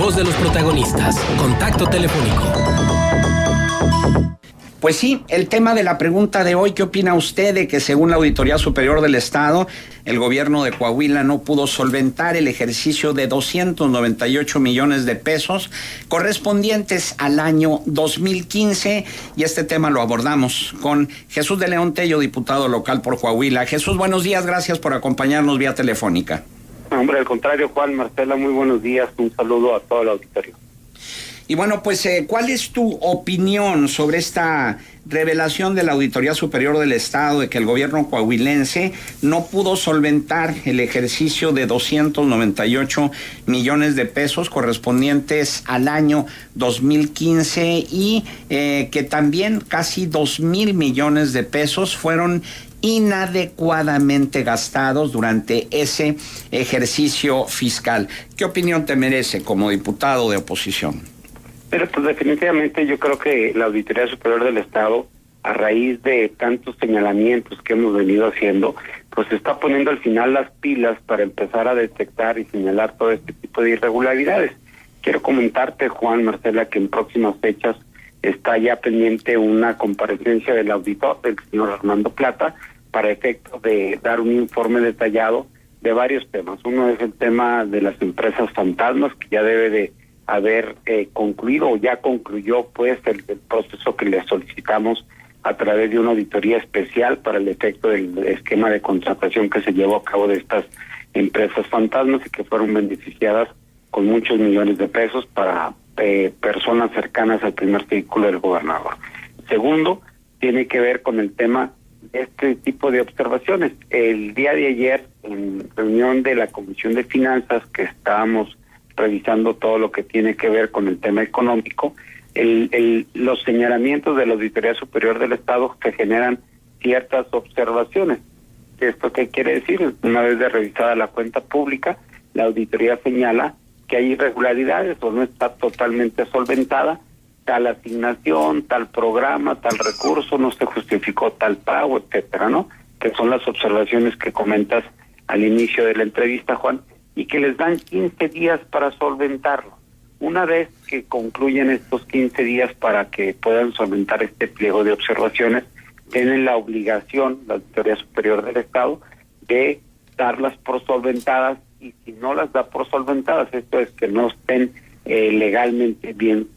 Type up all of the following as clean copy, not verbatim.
voz de los protagonistas. Contacto telefónico. Pues sí, el tema de la pregunta de hoy, ¿qué opina usted de que según la Auditoría Superior del Estado, el gobierno de Coahuila no pudo solventar el ejercicio de 298 millones de pesos correspondientes al año 2015? Y este tema lo abordamos con Jesús de León Tello, diputado local por Coahuila. Jesús, buenos días, gracias por acompañarnos vía telefónica. Hombre, al contrario, Juan, Marcela, muy buenos días, un saludo a todo el auditorio. Y bueno, pues, ¿cuál es tu opinión sobre esta revelación de la Auditoría Superior del Estado de que el gobierno coahuilense no pudo solventar el ejercicio de 298 millones de pesos correspondientes al año 2015 y que también casi 2,000 millones de pesos fueron inadecuadamente gastados durante ese ejercicio fiscal? ¿Qué opinión te merece como diputado de oposición? Pero pues definitivamente yo creo que la Auditoría Superior del Estado, a raíz de tantos señalamientos que hemos venido haciendo, pues está poniendo al final las pilas para empezar a detectar y señalar todo este tipo de irregularidades. Quiero comentarte, Juan, Marcela, que en próximas fechas está ya pendiente una comparecencia del auditor, del señor Armando Plata, para efecto de dar un informe detallado de varios temas. Uno es el tema de las empresas fantasmas, que ya debe de haber concluido o ya concluyó pues el proceso que le solicitamos a través de una auditoría especial para el efecto del esquema de contratación que se llevó a cabo de estas empresas fantasmas y que fueron beneficiadas con muchos millones de pesos para personas cercanas al primer círculo del gobernador. Segundo, tiene que ver con el tema de este tipo de observaciones. El día de ayer, en reunión de la Comisión de Finanzas, que estábamos revisando todo lo que tiene que ver con el tema económico, los señalamientos de la Auditoría Superior del Estado se generan ciertas observaciones. ¿Esto qué quiere decir? Una vez de revisada la cuenta pública, la auditoría señala que hay irregularidades o no está totalmente solventada tal asignación, tal programa, tal recurso, no se justificó tal pago, etcétera, ¿no? Que son las observaciones que comentas al inicio de la entrevista, Juan, y que les dan 15 días para solventarlo. Una vez que concluyen estos 15 días para que puedan solventar este pliego de observaciones, tienen la obligación, la Auditoría Superior del Estado, de darlas por solventadas, y si no las da por solventadas, esto es que no estén legalmente bien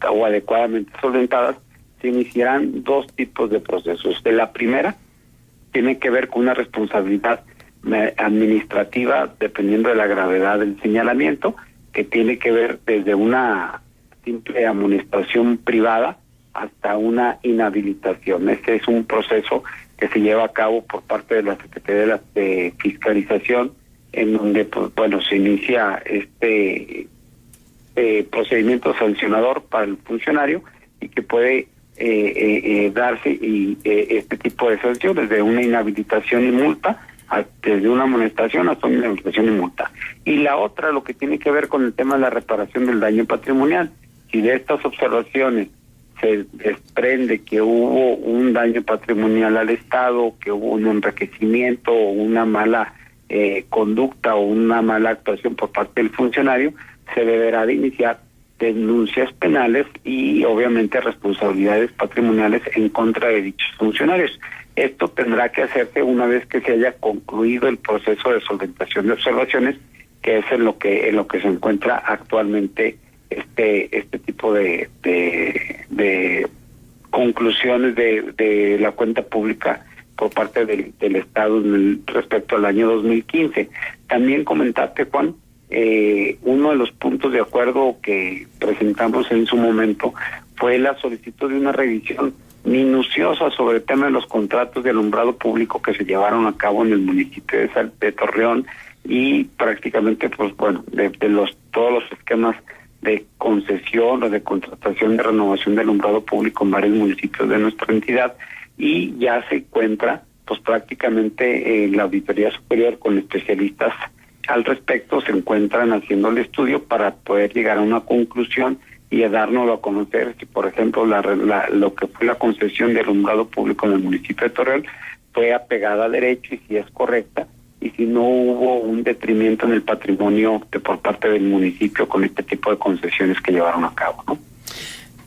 o adecuadamente solventadas, se iniciarán dos tipos de procesos. De la primera tiene que ver con una responsabilidad administrativa, dependiendo de la gravedad del señalamiento, que tiene que ver desde una simple amonestación privada hasta una inhabilitación. Este es un proceso que se lleva a cabo por parte de la Secretaría de Fiscalización, en donde pues, bueno, se inicia este procedimiento sancionador para el funcionario y que puede darse este tipo de sanciones, de una inhabilitación y multa, desde una amonestación hasta una inhabilitación y multa. Y la otra, lo que tiene que ver con el tema de la reparación del daño patrimonial. Si de estas observaciones se desprende que hubo un daño patrimonial al Estado, que hubo un enriquecimiento o una mala conducta o una mala actuación por parte del funcionario, se deberá de iniciar denuncias penales y obviamente responsabilidades patrimoniales en contra de dichos funcionarios. Esto tendrá que hacerse una vez que se haya concluido el proceso de solventación de observaciones, que es en lo que se encuentra actualmente este tipo de conclusiones de la cuenta pública por parte del Estado respecto al año 2015. También comentaste, Juan, uno de los puntos de acuerdo que presentamos en su momento fue la solicitud de una revisión minuciosa sobre el tema de los contratos de alumbrado público que se llevaron a cabo en el municipio de Torreón y prácticamente, pues bueno, de todos los esquemas de concesión o de contratación de renovación de alumbrado público en varios municipios de nuestra entidad, y ya se encuentra pues prácticamente la Auditoría Superior con especialistas al respecto, se encuentran haciendo el estudio para poder llegar a una conclusión y a dárnoslo a conocer si, por ejemplo, lo que fue la concesión de alumbrado público en el municipio de Torreón fue apegada a derecho y si es correcta, y si no hubo un detrimento en el patrimonio por parte del municipio con este tipo de concesiones que llevaron a cabo, ¿no?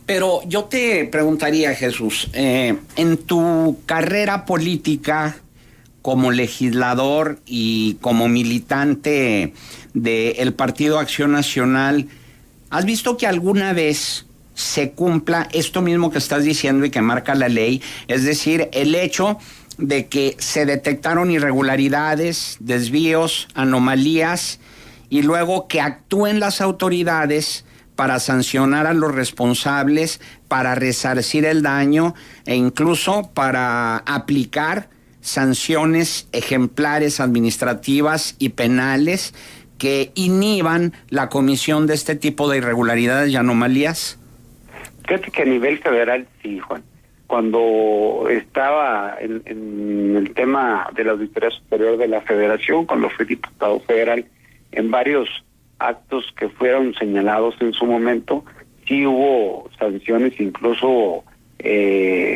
Pero yo te preguntaría, Jesús, en tu carrera política como legislador y como militante del Partido Acción Nacional, ¿has visto que alguna vez se cumpla esto mismo que estás diciendo y que marca la ley? Es decir, el hecho de que se detectaron irregularidades, desvíos, anomalías, y luego que actúen las autoridades para sancionar a los responsables, para resarcir el daño e incluso para aplicar sanciones ejemplares administrativas y penales que inhiban la comisión de este tipo de irregularidades y anomalías? Fíjate que a nivel federal sí, Juan. Cuando estaba en el tema de la Auditoría Superior de la Federación, cuando fui diputado federal, en varios actos que fueron señalados en su momento, sí hubo sanciones, incluso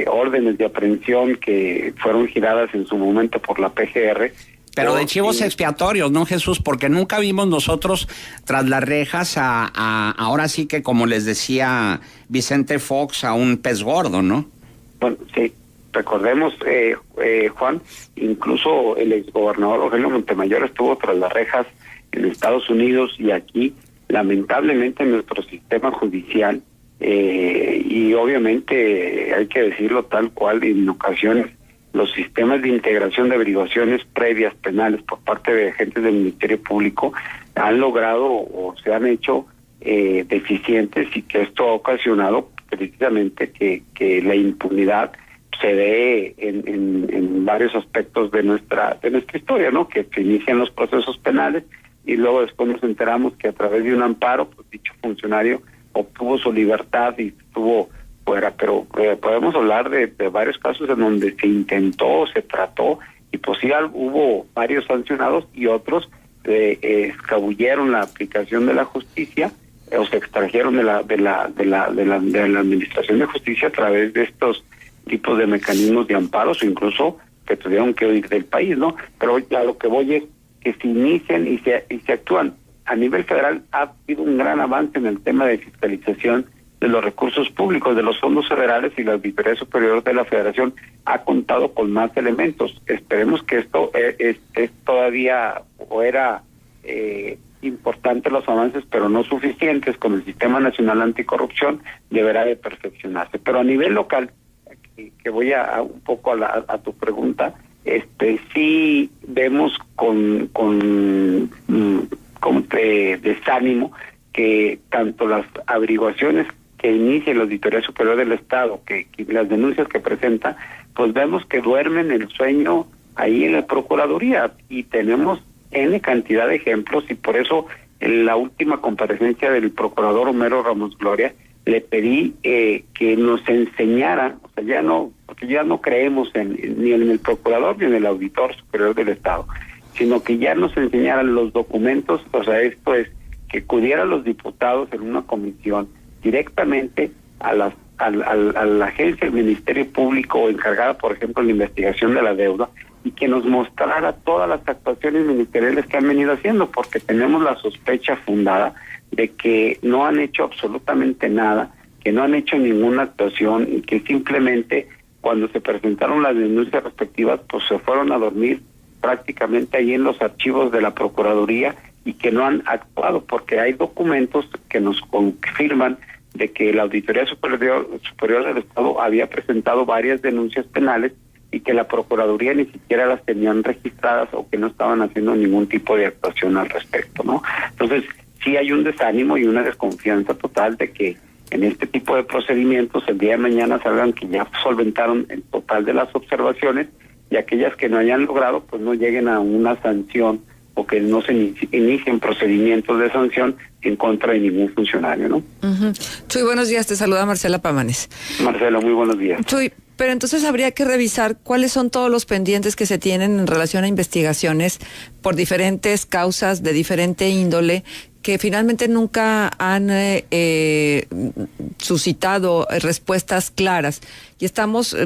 órdenes de aprehensión que fueron giradas en su momento por la PGR. Pero de chivos expiatorios, ¿no, Jesús? Porque nunca vimos nosotros tras las rejas ahora sí que, como les decía Vicente Fox, a un pez gordo, ¿no? Bueno, sí, recordemos, Juan, incluso el exgobernador Rogelio Montemayor estuvo tras las rejas en Estados Unidos y aquí, lamentablemente, nuestro sistema judicial, y obviamente hay que decirlo tal cual, en ocasiones los sistemas de integración de averiguaciones previas penales por parte de agentes del Ministerio Público han logrado o se han hecho deficientes, y que esto ha ocasionado precisamente que la impunidad se dé en varios aspectos de nuestra historia, ¿no? Que se inician los procesos penales y luego después nos enteramos que a través de un amparo, pues dicho funcionario obtuvo su libertad y estuvo fuera. Pero podemos hablar de varios casos en donde se intentó, se trató, y pues sí hubo varios sancionados y otros escabulleron la aplicación de la justicia o se extrajeron de la administración de justicia a través de estos tipos de mecanismos de amparos, o incluso que tuvieron que huir del país, ¿no? Pero a lo que voy es que se inician y se actúan. A nivel federal ha habido un gran avance en el tema de fiscalización de los recursos públicos, de los fondos federales, y la Auditoría Superior de la Federación ha contado con más elementos. Esperemos que esto es todavía, o era importante los avances, pero no suficientes con el Sistema Nacional Anticorrupción, deberá de perfeccionarse. Pero a nivel local, que voy a un poco a tu pregunta, sí vemos con desánimo que tanto las averiguaciones que inicia la Auditoría Superior del Estado, que las denuncias que presenta, pues vemos que duermen el sueño ahí en la Procuraduría, y tenemos N cantidad de ejemplos, y por eso en la última comparecencia del Procurador Homero Ramos Gloria le pedí que nos enseñara, o sea, ya no, porque ya no creemos ni en el Procurador ni en el Auditor Superior del Estado, sino que ya nos enseñaran los documentos. O sea, esto es, que acudieran los diputados en una comisión directamente a la agencia del Ministerio Público encargada, por ejemplo, de la investigación de la deuda, y que nos mostrara todas las actuaciones ministeriales que han venido haciendo, porque tenemos la sospecha fundada de que no han hecho absolutamente nada, que no han hecho ninguna actuación, y que simplemente cuando se presentaron las denuncias respectivas, pues se fueron a dormir prácticamente ahí en los archivos de la Procuraduría, y que no han actuado, porque hay documentos que nos confirman de que la Auditoría Superior del Estado había presentado varias denuncias penales y que la Procuraduría ni siquiera las tenían registradas, o que no estaban haciendo ningún tipo de actuación al respecto, ¿no? Entonces, sí hay un desánimo y una desconfianza total de que en este tipo de procedimientos el día de mañana salgan que ya solventaron el total de las observaciones, y aquellas que no hayan logrado, pues no lleguen a una sanción, o que no se inicien procedimientos de sanción en contra de ningún funcionario, ¿no? Chuy, buenos días, te saluda Marcela Pámanes. Marcela, muy buenos días. Chuy, pero entonces habría que revisar cuáles son todos los pendientes que se tienen en relación a investigaciones por diferentes causas de diferente índole, que finalmente nunca han suscitado respuestas claras. y estamos,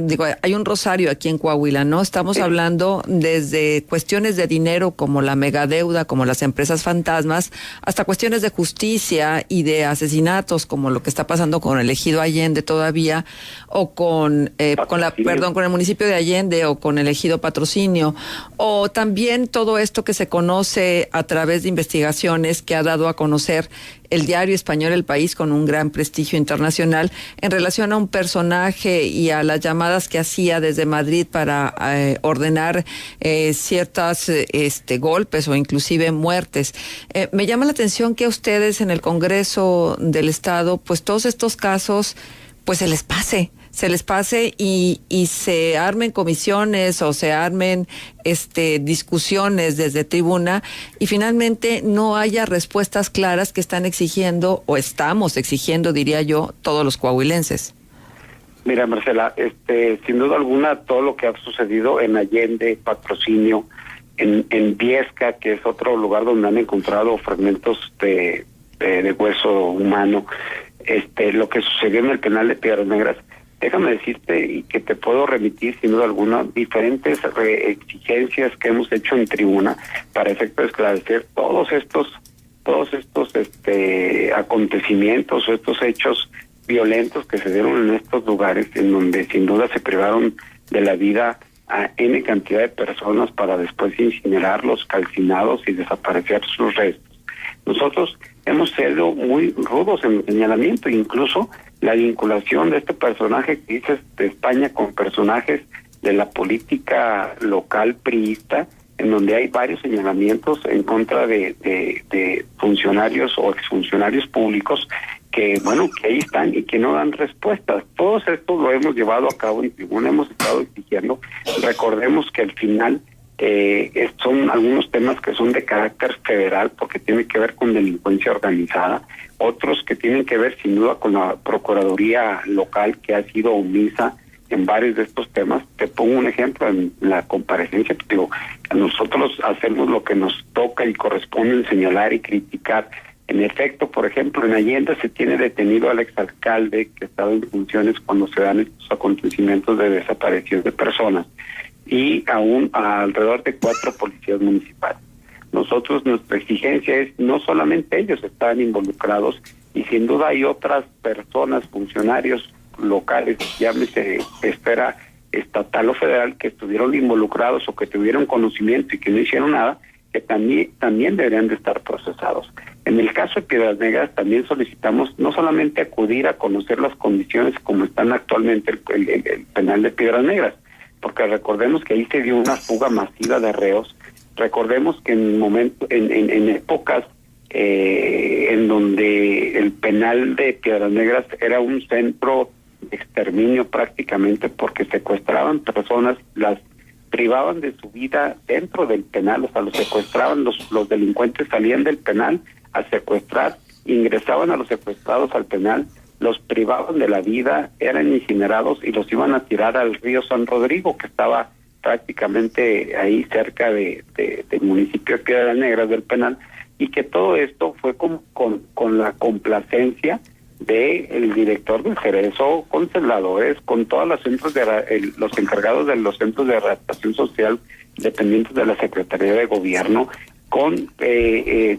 hay un rosario aquí en Coahuila, ¿no? Estamos hablando desde cuestiones de dinero como la megadeuda, como las empresas fantasmas, hasta cuestiones de justicia y de asesinatos como lo que está pasando con el ejido Allende todavía, o con el municipio de Allende, o con el ejido Patrocinio, o también todo esto que se conoce a través de investigaciones que ha dado a conocer el diario español El País, con un gran prestigio internacional, en relación a un personaje y a las llamadas que hacía desde Madrid para ordenar ciertos golpes o inclusive muertes. Me llama la atención que a ustedes en el Congreso del Estado, pues todos estos casos, pues se les pase y se armen comisiones o se armen discusiones desde tribuna, y finalmente no haya respuestas claras que están exigiendo, o estamos exigiendo, diría yo, todos los coahuilenses. Mira, Marcela, sin duda alguna, todo lo que ha sucedido en Allende, Patrocinio, en Viesca, que es otro lugar donde han encontrado fragmentos de hueso humano, lo que sucedió en el penal de Piedras Negras, déjame decirte, y que te puedo remitir sin duda alguna, diferentes exigencias que hemos hecho en tribuna para efecto de esclarecer todos estos acontecimientos o estos hechos violentos que se dieron en estos lugares, en donde sin duda se privaron de la vida a N cantidad de personas para después incinerarlos, calcinados y desaparecer sus restos. Nosotros hemos sido muy rudos en el señalamiento, incluso la vinculación de este personaje que dices de España con personajes de la política local priista, en donde hay varios señalamientos en contra de funcionarios o exfuncionarios públicos que ahí están y que no dan respuestas. Todos estos lo hemos llevado a cabo en tribuna, hemos estado exigiendo. Recordemos que al final son algunos temas que son de carácter federal porque tiene que ver con delincuencia organizada, otros que tienen que ver sin duda con la Procuraduría local, que ha sido omisa en varios de estos temas. Te pongo un ejemplo en la comparecencia. Nosotros hacemos lo que nos toca y corresponde en señalar y criticar. En efecto, por ejemplo, en Allende se tiene detenido al exalcalde que estaba en funciones cuando se dan estos acontecimientos de desaparición de personas, y aún alrededor de 4 policías municipales. Nosotros, nuestra exigencia es, no solamente ellos están involucrados, y sin duda hay otras personas, funcionarios locales, llámese esfera estatal o federal, que estuvieron involucrados o que tuvieron conocimiento y que no hicieron nada, que también deberían de estar procesados. En el caso de Piedras Negras también solicitamos no solamente acudir a conocer las condiciones como están actualmente el penal de Piedras Negras, porque recordemos que ahí se dio una fuga masiva de reos. Recordemos que en épocas en donde el penal de Piedras Negras era un centro de exterminio prácticamente, porque secuestraban personas, las privaban de su vida dentro del penal, o sea, los secuestraban, los delincuentes salían del penal a secuestrar, ingresaban a los secuestrados al penal, los privaban de la vida, eran incinerados y los iban a tirar al río San Rodrigo, que estaba prácticamente ahí cerca del municipio de Piedras Negras del penal, y que todo esto fue con la complacencia del director del Cerezo, con celadores, con todos los centros los encargados de los centros de readaptación social dependientes de la Secretaría de Gobierno, con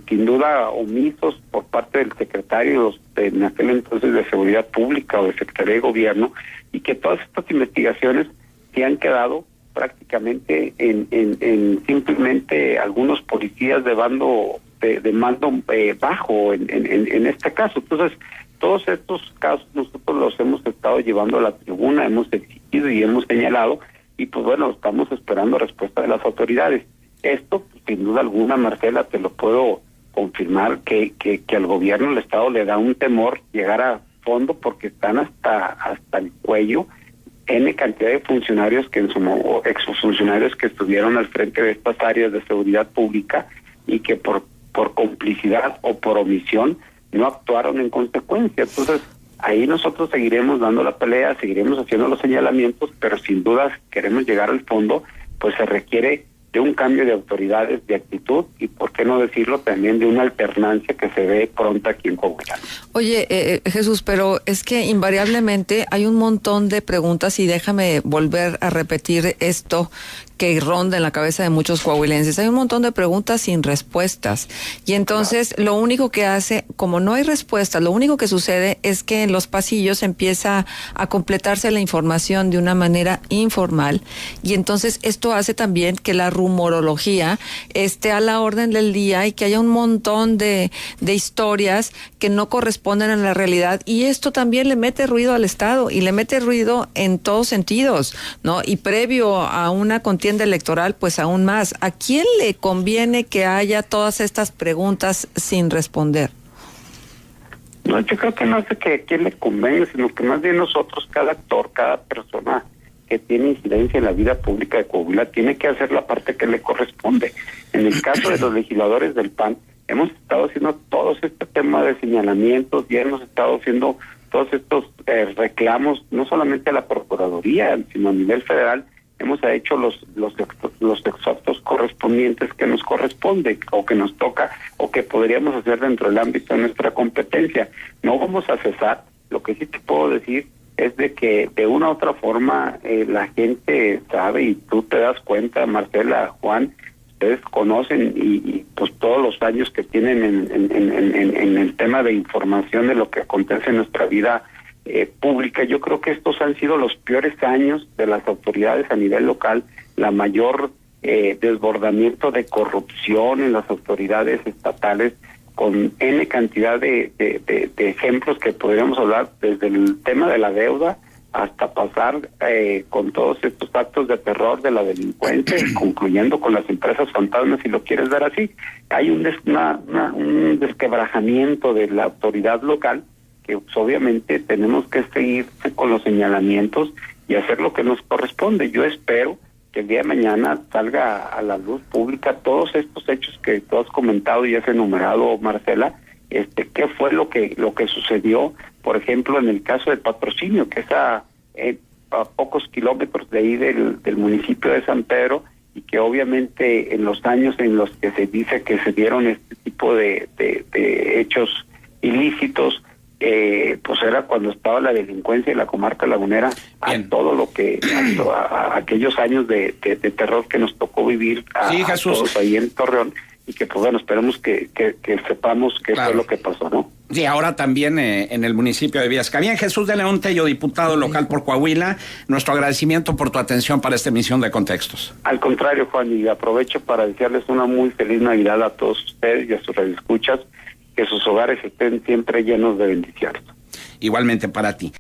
sin duda omisos por parte del secretario en aquel entonces de Seguridad Pública o de Secretaría de Gobierno, y que todas estas investigaciones se han quedado prácticamente en simplemente algunos policías de mando bajo en este caso. Entonces, todos estos casos nosotros los hemos estado llevando a la tribuna, hemos exigido y hemos señalado, y pues bueno, estamos esperando respuesta de las autoridades. Esto, sin duda alguna, Marcela, te lo puedo confirmar, que al gobierno del Estado le da un temor llegar a fondo, porque están hasta el cuello N cantidad de funcionarios que exfuncionarios que estuvieron al frente de estas áreas de seguridad pública, y que por complicidad o por omisión no actuaron en consecuencia. Entonces, ahí nosotros seguiremos dando la pelea, seguiremos haciendo los señalamientos, pero sin duda queremos llegar al fondo, pues se requiere de un cambio de autoridades, de actitud y, por qué no decirlo, también de una alternancia que se ve pronta aquí en Coahuila. Oye, Jesús, pero es que invariablemente hay un montón de preguntas y déjame volver a repetir esto que ronda en la cabeza de muchos coahuilenses. Hay un montón de preguntas sin respuestas y entonces lo único que hace, como no hay respuestas, lo único que sucede es que en los pasillos empieza a completarse la información de una manera informal y entonces esto hace también que la rumorología esté a la orden del día y que haya un montón de historias que no corresponden a la realidad y esto también le mete ruido al Estado y le mete ruido en todos sentidos, ¿no? Y previo a una contienda electoral, pues aún más. ¿A quién le conviene que haya todas estas preguntas sin responder? No, yo creo que no es que a quién le convenga, sino que más bien nosotros, cada actor, cada persona que tiene incidencia en la vida pública de Coahuila, tiene que hacer la parte que le corresponde. En el caso de los legisladores del PAN, hemos estado haciendo todos este tema de señalamientos y hemos estado haciendo todos estos reclamos, no solamente a la Procuraduría, sino a nivel federal. Hemos hecho los exhortos correspondientes que nos corresponde o que nos toca o que podríamos hacer dentro del ámbito de nuestra competencia. No vamos a cesar. Lo que sí te puedo decir es de que de una u otra forma la gente sabe y tú te das cuenta, Marcela, Juan, ustedes conocen y pues todos los años que tienen en el tema de información de lo que acontece en nuestra vida pública. Yo creo que estos han sido los peores años de las autoridades a nivel local, la mayor desbordamiento de corrupción en las autoridades estatales, con N cantidad de ejemplos que podríamos hablar, desde el tema de la deuda hasta pasar con todos estos actos de terror de la delincuencia, concluyendo con las empresas fantasmas, si lo quieres ver así. Hay un desquebrajamiento de la autoridad local, que pues, obviamente tenemos que seguir con los señalamientos y hacer lo que nos corresponde. Yo espero que el día de mañana salga a la luz pública todos estos hechos que tú has comentado y has enumerado, Marcela, qué fue lo que sucedió, por ejemplo, en el caso del Patrocinio, que es a pocos kilómetros de ahí del municipio de San Pedro, y que obviamente en los años en los que se dice que se dieron este tipo de hechos ilícitos, pues era cuando estaba la delincuencia en la comarca lagunera, a todo lo que a aquellos años de terror que nos tocó vivir a todos ahí en Torreón, y que pues bueno, esperemos que sepamos qué fue lo que pasó, ¿no? Sí, ahora también en el municipio de Viesca. Bien, Jesús de León Tello, diputado local por Coahuila, nuestro agradecimiento por tu atención para esta emisión de Contextos. Al contrario, Juan, y aprovecho para desearles una muy feliz Navidad a todos ustedes y a sus radioescuchas, que sus hogares estén siempre llenos de bendiciones. Igualmente para ti.